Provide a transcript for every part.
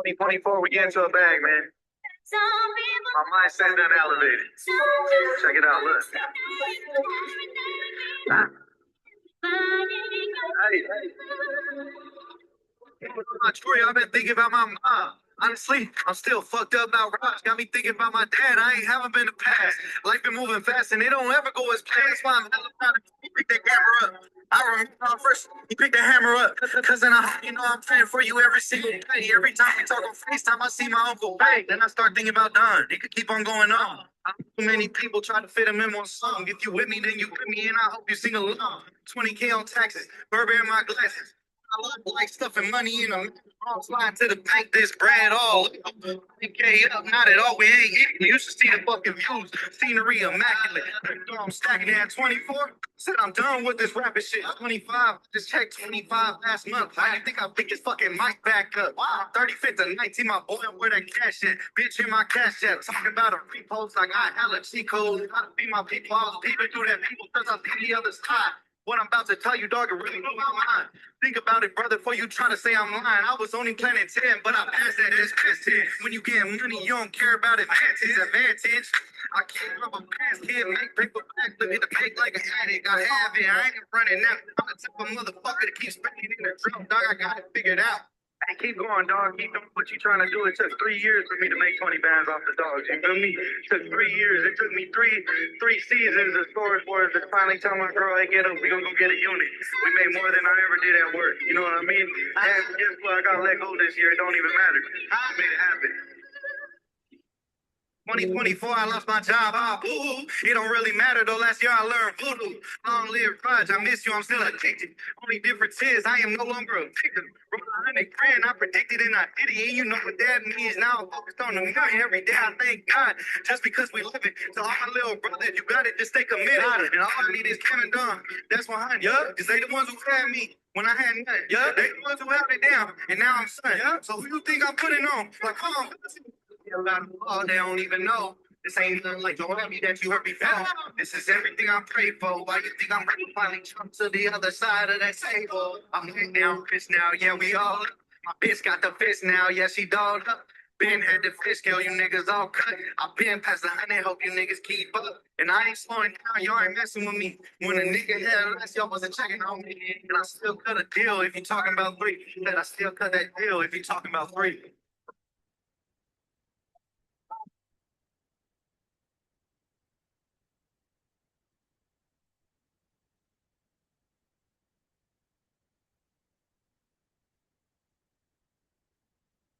2024, we get into a bag, man. My mindset done elevated. Check it out, look. Troy, I've been thinking about my mom. Honestly, I'm still fucked up now. Raj got me thinking about my dad. I ain't haven't been the past. Life been moving fast and it don't ever go as planned. That's why I'm hella proud of you. Pick that camera up. I remember when first you picked the hammer up. Cause then I'm praying for you every single day. Every time we talk on FaceTime, I see my uncle Ray. Then I start thinking about Don. It could keep on going on. Too many people try to fit him in one song. If you with me, then you with me, and I hope you sing along. 20K on taxes, Burberry in my glasses. I like stuffing money in a slide to the bank, this bread all. 20K up, not at all. We ain't eating. You should see the fucking views. Scenery immaculate. I'm stacking it at 24. Said I'm done with this rapping shit. 25. Just checked 25 last month. I didn't think I'd pick his fucking mic back up. 35th of 19, my boy, where that cash at? Bitch in my cash app. Talking about a repost. I got hella cheat codes. How to be my people. I was peeping through that people because I see the other side. What I'm about to tell you, dog, it really blew my mind. Think about it, brother, before you try to say I'm lying. I was only planning 10, but I passed that as 10. When you get money, you don't care about advantage. I can't rub a past kid, make paper back, look at the cake like an addict. I have it, I ain't running out. I'm the type of motherfucker to keep spending in the drum, dog. I got it figured out. Hey, keep going, dog. Keep doing what you trying to do. It took 3 years for me to make 20 bands off the dogs. You feel me? It took 3 years. It took me three seasons of storyboards to finally tell my girl, hey, get up. We gonna go get a unit. We made more than I ever did at work. You know what I mean? And guess what? I got let go this year. It don't even matter. I made it happen. 2024, I lost my job. Boo. It don't really matter though. Last year I learned voodoo. Long live Raj. I miss you. I'm still addicted. Only difference is I am no longer a victim. Wrote 100 grand. I predicted and I did it. And you know what that means. Now I'm focused on the million every day. I thank God just because we live it. So all my little brothers, you got it. Just stay committed. And all I need is Kevin Dunn. That's 100. Because they the ones who had me when I had nothing. They the ones who held it down. And now I'm son. So who you think I'm putting on? Like, come on. About the law, they don't even know. This ain't nothing like don't me that you heard before. This is everything I prayed for. Why you think I'm ready to finally jump to the other side of that table? I'm laying down rich now, yeah, we all up. My bitch got the fist now, yeah, she dolled up. Ben had the fish kill you niggas all cut. I've been past the 100, hope you niggas keep up. And I ain't slowing down, y'all ain't messing with me. When a nigga had less, y'all wasn't checking on me. And I still cut a deal if you talking about three. That I still cut that deal if you talking about three.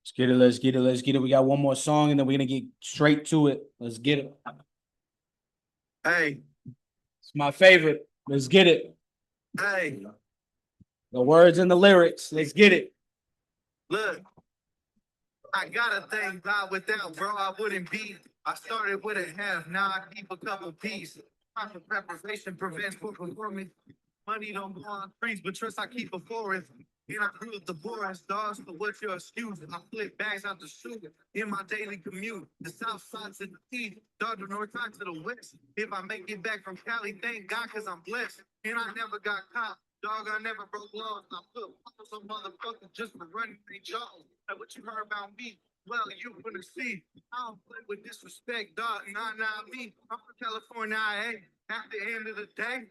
Let's get it. Let's get it. Let's get it. We got one more song and then we're going to get straight to it. Let's get it. Hey. It's my favorite. Let's get it. Hey. The words and the lyrics. Let's get it. Look, I gotta thank God. Without bro, I wouldn't be. I started with a half, now I keep a couple pieces. Proper preparation prevents poor performance. Money don't go on trees, but trust I keep a forest. And I grew up the poorest dogs, but what's your excuse? I flip bags out the shoe in my daily commute. The south side to the east, dog the north side to the west. If I make it back from Cali, thank God, cause I'm blessed. And I never got caught. Dog, I never broke laws. I put some motherfuckers just for running their jaws. Like what you heard about me? Well, you wanna see. I don't play with disrespect, dog. Not me. I'm from California, at the end of the day,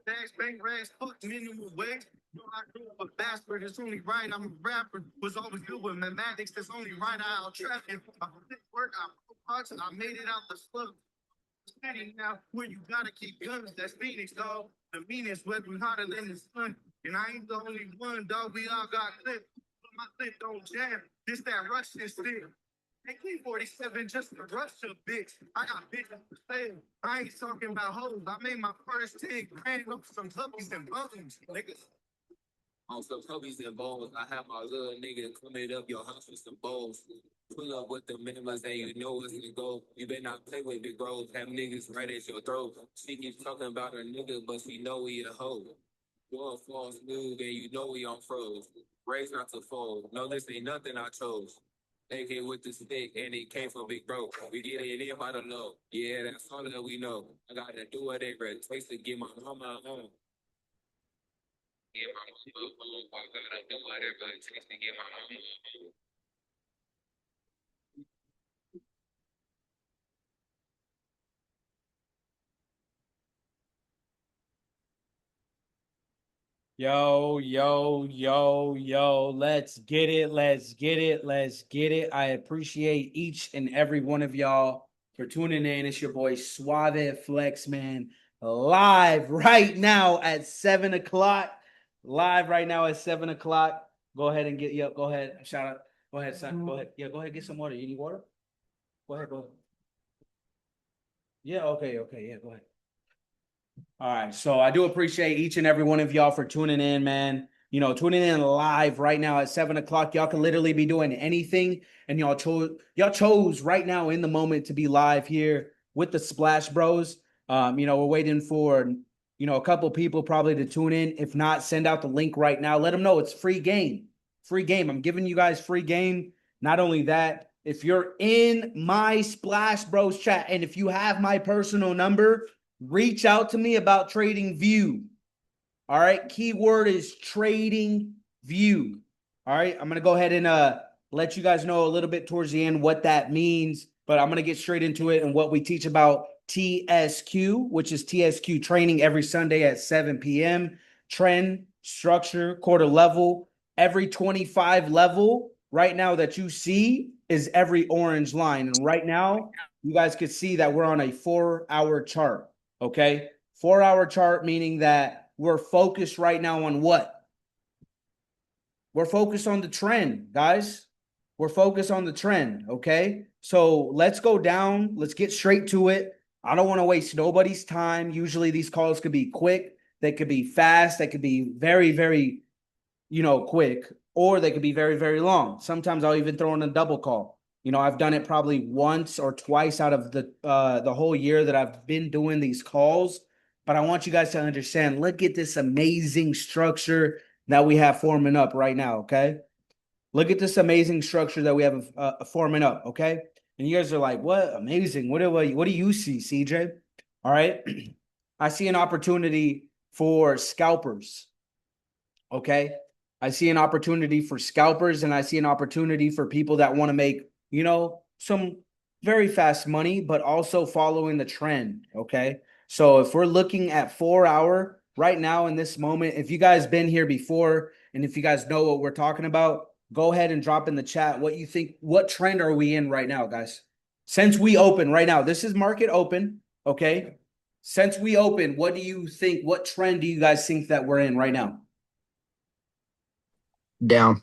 bags, bank rags, fuck minimum wage. No, I grew up a bastard. It's only right. I'm a rapper. Was always good with mathematics. That's only right. I out traffic. I did work. I broke parts and I made it out the slum. Steady now, where you gotta keep guns. That's Phoenix, dog. The meanest weapon hotter than the sun. And I ain't the only one, dog. We all got clips. But my clip don't jam. This that Russian stick. AK-47 just to rush a bitch. I got bitches for sale. I ain't talking about hoes. I made my first 10 grand off some hubbies and bones, niggas. On some hubbies and bones, I have my little nigga coming up your house with some bowls. Pull up with the members and you know it's gonna go. You better not play with big bros, have niggas right at your throat. She keeps talking about her nigga, but she know he a hoe. Going false move and you know we on froze. Raised not to fold. No, this ain't nothing I chose. AK with the stick and it came from big bro. We get it in by the low. Yeah, that's all that we know. I gotta do whatever it takes to get my mama home. Get my mama home. I gotta do whatever it takes to get my mama home. Yo, yo, yo, yo. Let's get it. Let's get it. Let's get it. I appreciate each and every one of y'all for tuning in. It's your boy Suave Flex, man. Live right now at 7 o'clock. Live right now at 7 o'clock. Go ahead and get, yep, go ahead. Shout out. Go ahead, son. Go ahead. Yeah, go ahead. Get some water. You need water? Go ahead, go ahead. Yeah, okay, yeah, go ahead. All right. So I do appreciate each and every one of y'all for tuning in, man. You know, tuning in live right now at 7 o'clock. Y'all can literally be doing anything. And y'all chose right now in the moment to be live here with the Splash Bros. You know, we're waiting for, you know, a couple people probably to tune in. If not, send out the link right now. Let them know it's free game. Free game. I'm giving you guys free game. Not only that, if you're in my Splash Bros chat and if you have my personal number, reach out to me about trading view. All right. Keyword is trading view. All right. I'm going to go ahead and let you guys know a little bit towards the end what that means, but I'm going to get straight into it and what we teach about TSQ, which is TSQ training every Sunday at 7 p.m. Trend, structure, quarter level. Every 25 level right now that you see is every orange line. And right now, you guys could see that we're on a 4-hour chart. Okay. 4-hour chart, meaning that we're focused right now on what? We're focused on the trend, guys. We're focused on the trend. Okay. So let's go down. Let's get straight to it. I don't want to waste nobody's time. Usually these calls could be quick. They could be fast. They could be very, very, you know, quick, or they could be very, very long. Sometimes I'll even throw in a double call. You know, I've done it probably once or twice out of the whole year that I've been doing these calls. But I want you guys to understand, look at this amazing structure that we have forming up right now, okay? Look at this amazing structure that we have forming up, okay? And you guys are like, what? Amazing. What do you see, CJ? All right. I see an opportunity for scalpers, okay? I see an opportunity for scalpers, and I see an opportunity for people that want to make, you know, some very fast money, but also following the trend. Okay. So if we're looking at 4-hour right now in this moment, if you guys been here before, and if you guys know what we're talking about, go ahead and drop in the chat what you think. What trend are we in right now, guys? Since we open right now, this is market open. Okay. Since we open, what do you think? What trend do you guys think that we're in right now? Down.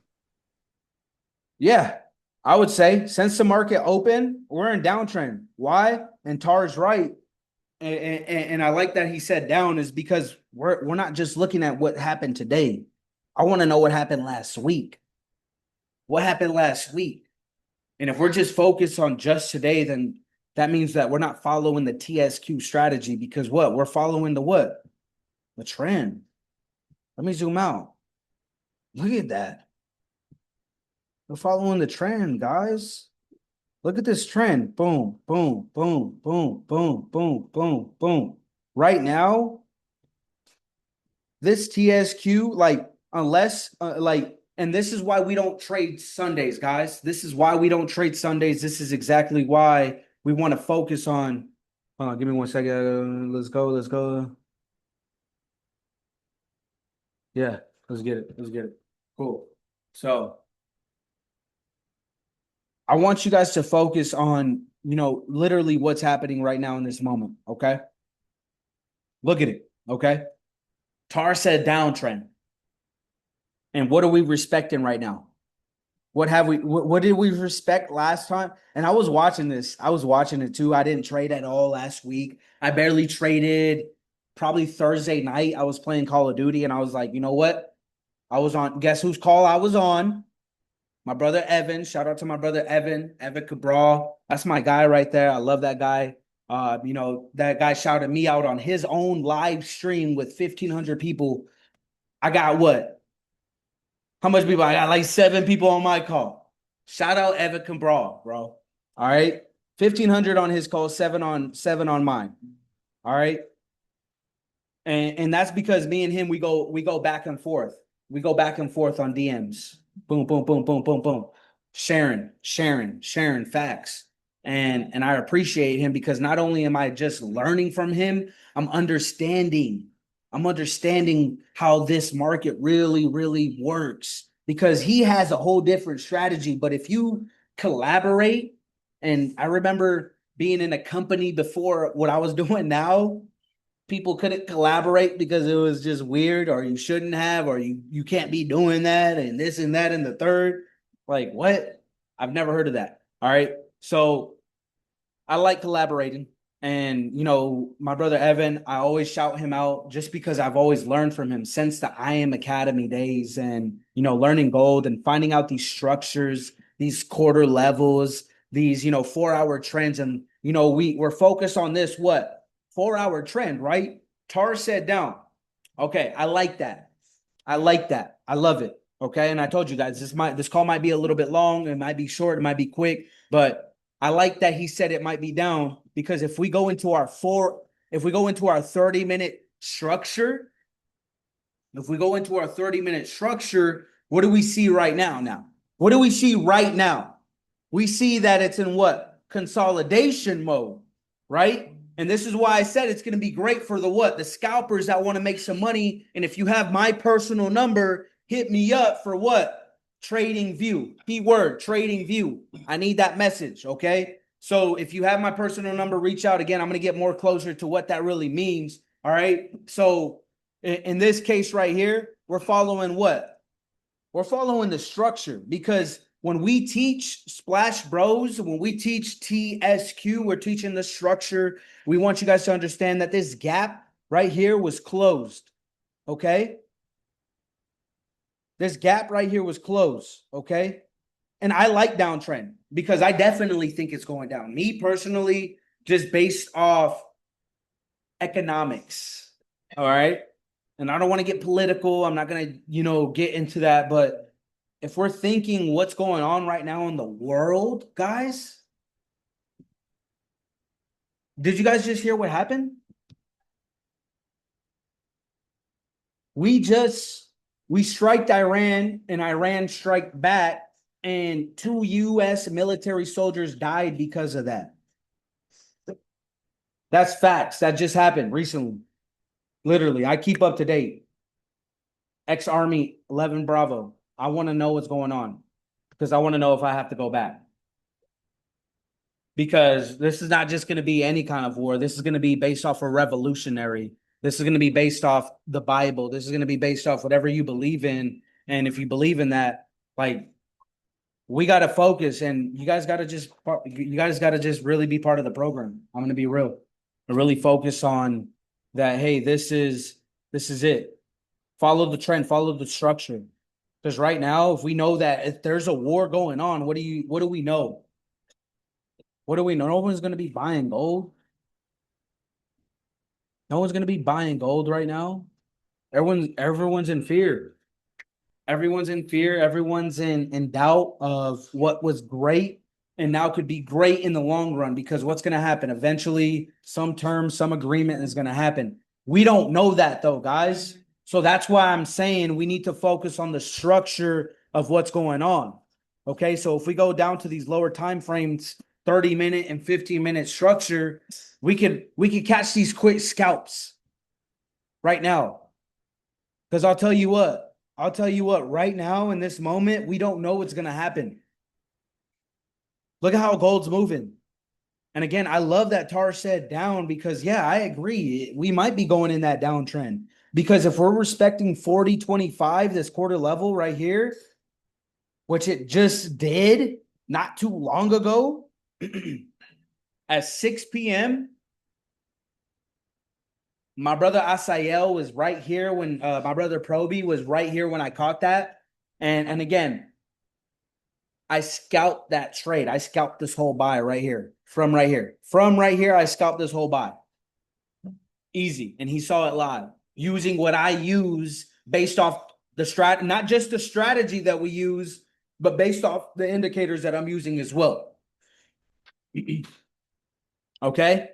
Yeah, I would say since the market open, we're in downtrend. Why? And Tar's right. And I like that he said down is because we're not just looking at what happened today. I want to know what happened last week. What happened last week? And if we're just focused on just today, then that means that we're not following the TSQ strategy, because what? We're following the what? The trend. Let me zoom out. Look at that. We're following the trend, guys. Look at this trend. Boom, boom, boom, boom, boom, boom, boom, boom. Right now, this TSQ, like, unless, and this is why we don't trade Sundays, guys. This is why we don't trade Sundays. This is exactly why we want to focus on. Hold on, give me 1 second. Let's go. Yeah, let's get it. Cool. So I want you guys to focus on, you know, literally what's happening right now in this moment. Okay. Look at it. Okay. Tar said downtrend. And what are we respecting right now? What did we respect last time? And I was watching this. I was watching it too. I didn't trade at all last week. I barely traded. Probably Thursday night, I was playing Call of Duty and I was like, you know what? I was on, guess whose call I was on? My brother Evan. Shout out to my brother Evan Cabral. That's my guy right there. I love that guy. You know, that guy shouted me out on his own live stream with 1,500 people. I got what? How much people? I got like 7 people on my call. Shout out Evan Cabral, bro. All right. 1,500 on his call, 7 on mine. All right. And that's because me and him, we go back and forth. We go back and forth on DMs. Boom, boom, boom, boom, boom, boom. Sharing facts. And I appreciate him because not only am I just learning from him, I'm understanding I'm understanding how this market really, really works because he has a whole different strategy. But if you collaborate, and I remember being in a company before what I was doing now, people couldn't collaborate because it was just weird, or you shouldn't have, or you can't be doing that and this and that and the third. Like, what? I've never heard of that. All right. So I like collaborating. And, my brother Evan, I always shout him out just because I've always learned from him since the I Am Academy days and, learning gold and finding out these structures, these quarter levels, these, 4-hour trends. And, we're focused on this, what? 4-hour trend, right? Tar said down. Okay. I like that. I like that. I love it. Okay. And I told you guys, this call might be a little bit long. It might be short. It might be quick, but I like that he said it might be down because if we go into our 30-minute structure, what do we see right now? What do we see right now? We see that it's in what? Consolidation mode, right? And this is why I said it's going to be great for the scalpers that want to make some money. And if you have my personal number, hit me up for what? Trading View. Keyword, Trading View. I need that message, okay? So if you have my personal number, reach out again. I'm going to get more closer to what that really means, all right? So in this case right here, we're following what? We're following the structure because when we teach Splash Bros, when we teach TSQ, we're teaching the structure. We want you guys to understand that this gap right here was closed, okay? This gap right here was closed, okay? And I like downtrend because I definitely think it's going down. Me personally, just based off economics, all right? And I don't want to get political. I'm not going to, get into that. But if we're thinking what's going on right now in the world, guys, did you guys just hear what happened? We striked Iran and Iran strike back, and 2 U.S. military soldiers died because of that. That's facts. That just happened recently. Literally, I keep up to date. Ex-Army 11 Bravo. I want to know what's going on because I want to know if I have to go back. Because this is not just going to be any kind of war. This is going to be based off a revolutionary. This is going to be based off the Bible. This is going to be based off whatever you believe in. And if you believe in that, like, we got to focus, and you guys got to just really be part of the program. I'm going to be real. I really focus on that. Hey, this is it. Follow the trend, follow the structure. Because right now, if we know that if there's a war going on, what do we know? What do we know? No one's going to be buying gold. No one's going to be buying gold right now. Everyone's in fear. Everyone's in fear. Everyone's in doubt of what was great and now could be great in the long run, because what's going to happen? Eventually, some agreement is going to happen. We don't know that though, guys. So that's why I'm saying we need to focus on the structure of what's going on. Okay, so if we go down to these lower time frames, 30-minute and 15-minute structure, we could catch these quick scalps right now. Because I'll tell you what, right now in this moment, we don't know what's going to happen. Look at how gold's moving. And again, I love that Tar said down because, yeah, I agree. We might be going in that downtrend. Because if we're respecting 40.25, this quarter level right here, which it just did not too long ago at 6 p.m., my brother Asael was right here when my brother Proby was right here when I caught that. And again, I scalped that trade. I scalped this whole buy right here. From right here, I scalped this whole buy. Easy. And he saw it live. Using what I use based off the not just the strategy that we use, but based off the indicators that I'm using as well. Okay?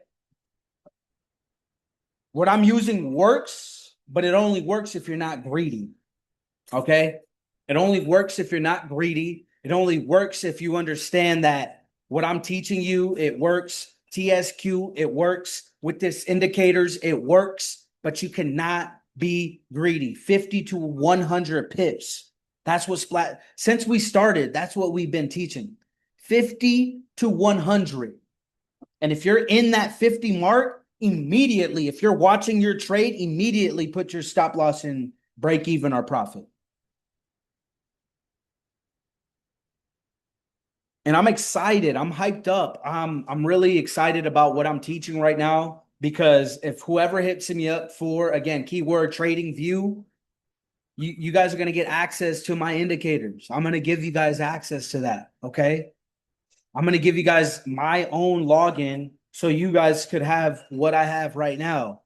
What I'm using works, but it only works if you're not greedy. Okay? It only works if you're not greedy. It only works if you understand that what I'm teaching you, it works. TSQ, it works. With this indicators, it works. But you cannot be greedy. 50 to 100 pips. That's what since we started, that's what we've been teaching. 50 to 100. And if you're in that 50 mark, immediately, if you're watching your trade, immediately put your stop loss in break even or profit. And I'm excited. I'm hyped up. I'm really excited about what I'm teaching right now, because if whoever hits me up for, again, keyword trading view, you guys are going to get access to my indicators. I'm going to give you guys access to that. Okay. I'm going to give you guys my own login so you guys could have what I have right now.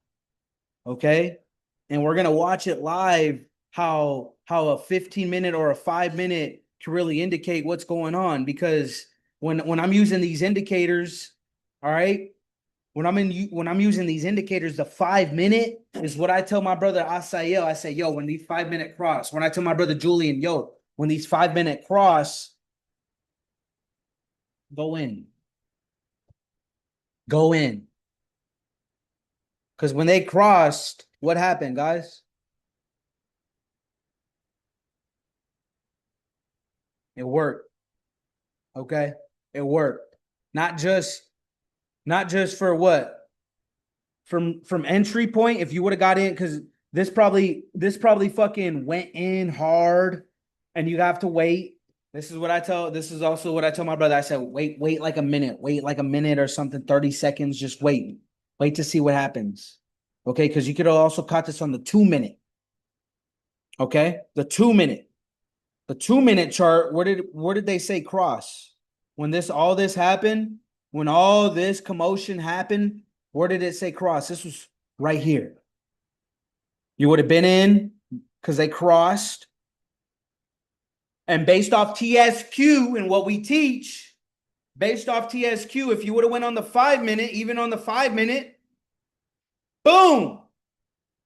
Okay. And we're going to watch it live, how a 15-minute or a 5-minute to really indicate what's going on. Because when I'm using these indicators, all right, when I'm using these indicators, the 5-minute is what I tell my brother Asael. I say, yo, when these 5-minute cross, when I tell my brother Julian, yo, when these 5-minute cross, go in. Go in. Because when they crossed, what happened, guys? It worked. Okay? It worked. Not just for what? From entry point, if you would have got in, because this probably fucking went in hard and you have to wait. This is also what I tell my brother. I said, wait like a minute or something, 30 seconds, just wait. Wait to see what happens. Okay, because you could have also caught this on the 2-minute. Okay, the 2-minute. The 2-minute chart, where did they say cross? When all this happened, when all this commotion happened, where did it say cross? This was right here. You would have been in because they crossed. And based off TSQ and what we teach, based off TSQ, if you would have went on the 5-minute, even on the 5-minute, boom,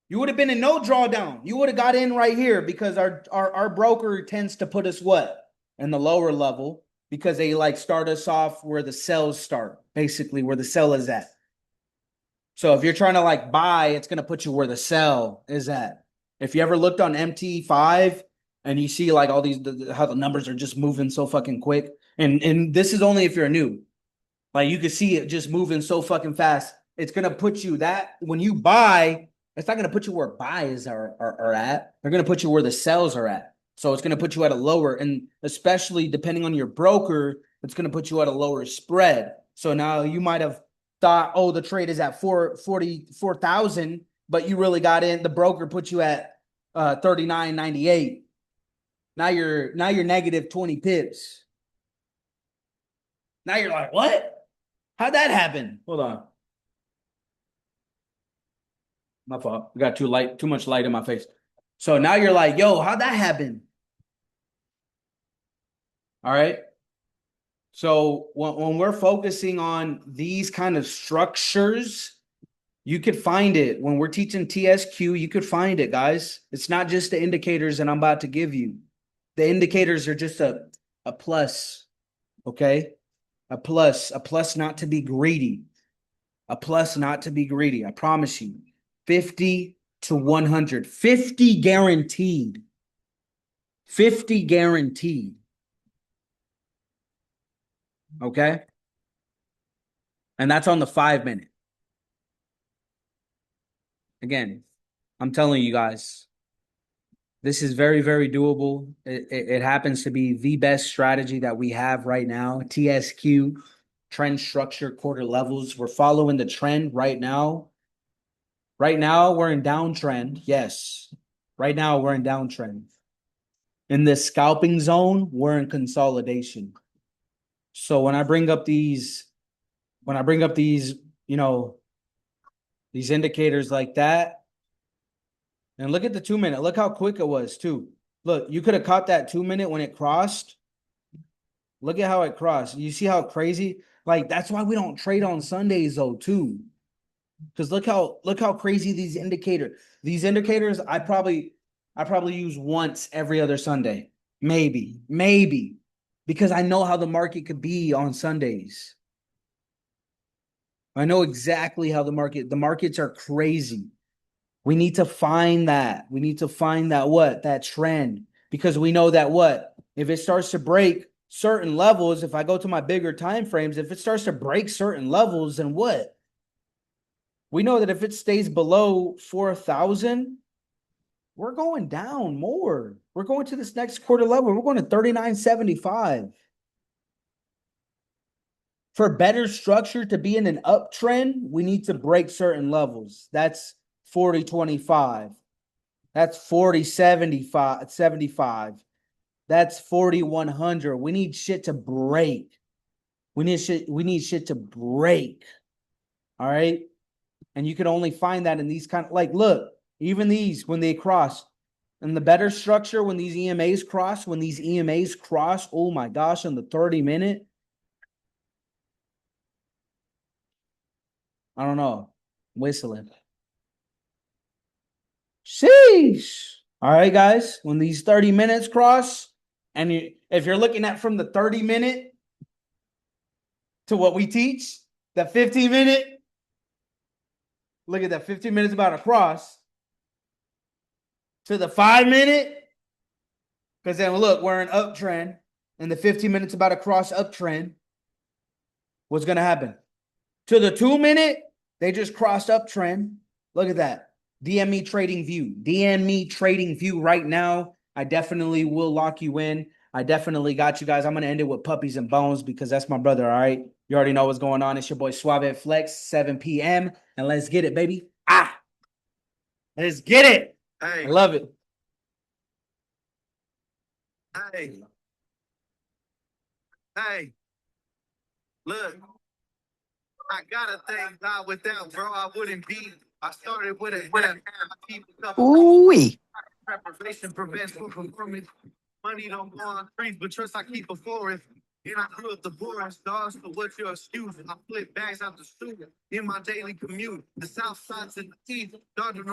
you would have been in no drawdown. You would have got in right here, because our broker tends to put us what? In the lower level, because they like start us off where the sells start, basically where the sell is at. So if you're trying to like buy, it's going to put you where the sell is at. If you ever looked on MT5 and you see like all these, how the numbers are just moving so fucking quick. And this is only if you're new. Like you can see it just moving so fucking fast. It's going to put you that when you buy, it's not going to put you where buys are at. They're going to put you where the sells are at. So it's going to put you at a lower, and especially depending on your broker, it's going to put you at a lower spread. So now you might have thought, oh, the trade is at 44,000, but you really got in. The broker put you at 39.98. Now you're negative 20 pips. Now you're like, what? How'd that happen? Hold on. My fault. I got too much light in my face. So now you're like, yo, how'd that happen? All right. So when we're focusing on these kind of structures, you could find it. When we're teaching TSQ, you could find it, guys. It's not just the indicators that I'm about to give you. The indicators are just a plus, okay? A plus not to be greedy. A plus not to be greedy. I promise you. 50 to 100. 50 guaranteed. 50 guaranteed. Okay? And that's on the 5-minute. Again, I'm telling you guys, this is very, very doable. It happens to be the best strategy that we have right now. TSQ, trend structure, quarter levels. We're following the trend right now. Right now, we're in downtrend. Yes. Right now, we're in downtrend. In this scalping zone, we're in consolidation. So when I bring up these, you know, these indicators like that, and look at the 2-minute. Look how quick it was, too. Look, you could have caught that 2-minute when it crossed. Look at how it crossed. You see how crazy? Like, that's why we don't trade on Sundays, though, too. Because look how crazy these indicators I probably use once every other Sunday. Maybe. Because I know how the market could be on Sundays. I know exactly how the markets are crazy. We need to find that. We need to find that what? That trend. Because we know that what? If it starts to break certain levels, if I go to my bigger time frames, if it starts to break certain levels, then what? We know that if it stays below 4,000, we're going down more. We're going to this next quarter level. We're going to 39.75. For better structure to be in an uptrend, we need to break certain levels. That's 40.25. That's 40.75. That's 4,100. We need shit to break. We need shit to break. All right. And you can only find that in these kind of, like, look, even these, when they cross, and the better structure, when these EMAs cross, oh my gosh, on the 30-minute, I don't know, whistling. Sheesh. All right, guys, when these 30 minutes cross, and if you're looking at from the 30-minute to what we teach, the 15-minute, look at that, 15 minutes about to cross, to the 5-minute, because then look, we're in uptrend, and the 15 minutes about to cross uptrend. What's going to happen? To the 2-minute, they just crossed uptrend. Look at that. DM me trading view. DM me trading view right now. I definitely will lock you in. I definitely got you guys. I'm going to end it with puppies and bones because that's my brother, all right? You already know what's going on. It's your boy Suave Flex, 7 p.m. And let's get it, baby. Let's get it. Hey, I love it. hey, hey. Look, I gotta thank God. Without bro, I wouldn't be. I started with a Ooh-wee. preparation prevents from it. Money don't go on trees, but trust I keep a forest. And I grew up the poorest stars, so what's your excuse? I flip bags out the street in my daily commute. The south side's in the east, Dodging